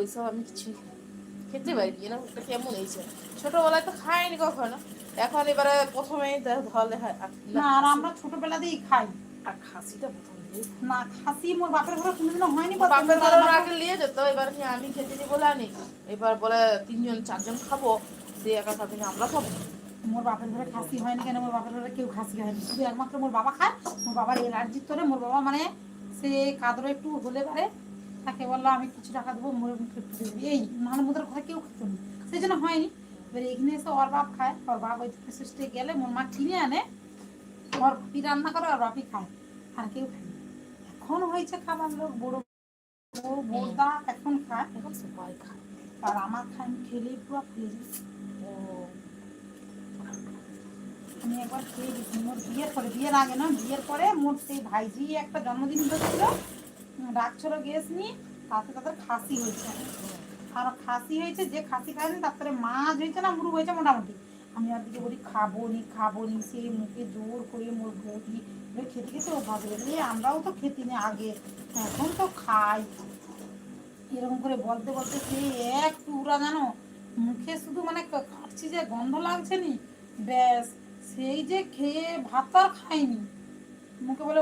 ওইসব আমি কিছু খেতে পারি না। ওটা কেমন হয়েছে, ছোটবেলায় তো খাইনি কখনো, এখন এবারে প্রথমেই ধলে না না, আর খাসি। আমরা ছোটবেলাতেই খাই। আর খাসিটা প্রথম দিয়ে না, খাসি মোর বাপের ঘরে কোনোদিনও হয়নি, বা বাপের তোমরা ঘরে আমাকে। আগে নিয়ে যেত, এবার কি আমি খেতে নি বলে আনি, এবার বলে 3 জন 4 জন খাবো, সে একা খাবে না, আমরা খাবো। মোর বাপের ঘরে খাসি হয়নি কেন, মোর বাপের ঘরে কেউ খাসি খায়নি, শুধু একমাত্র মোর বাবা খায়। মোর বাবার এলার্জির তোরে মোর বাবা মানে সে কাদরে একটু হলে পারে, তাকে বললো আমি কিছু টাকা দেবো, মোড়ে মুখে একটু দেবো, এই নাহলে মোদের কথা কেউ খেত না, সেই জন্য হয়নি। এবার এখানে এসে ওর বাপ খায়, ওর বাপ ওই শেষে গেলে মোর মা কিনে আনে, ওর বাপি রান্না করে, ওর বাপি খায়, আর কেউ খায় না। এখন হয়েছে খাবার লোক, বড় বউ বোরদা এখন খায়, এখন সবাই খায়। আর আমার খায়, আমি খেলেই পুরো ফুলে যাই। ও আমি একবার খেয়ে গেছি মোর বিয়ের পরে, বিয়ের আগে না, বিয়ের পরে মোর সেই ভাইজি একটা জন্মদিন হচ্ছিল, ডাকছিল গ্যাস নিয়ে, তাতে তাদের খাসি হয়েছে, আর খাসি হয়েছে, যে খাসি খায়নি তারপরে মাছ হয়েছে না মুরগ হয়েছে মোটামুটি। আমি আর দিকে বলি খাবো নি, সে মুখে জোর করে মোর বৌদি খেতে খেতে অভ্যাস হয়ে গেছে, আমরাও তো খেতি না আগে, এখন তো খাই। এরকম করে বলতে বলতে সে এক টুকরা জানো মুখে শুধু মানে কাটছি যে গন্ধ লাগছে নি, ব্যাস সেই যে খেয়ে ভাত আর খাইনি, মুখে বলে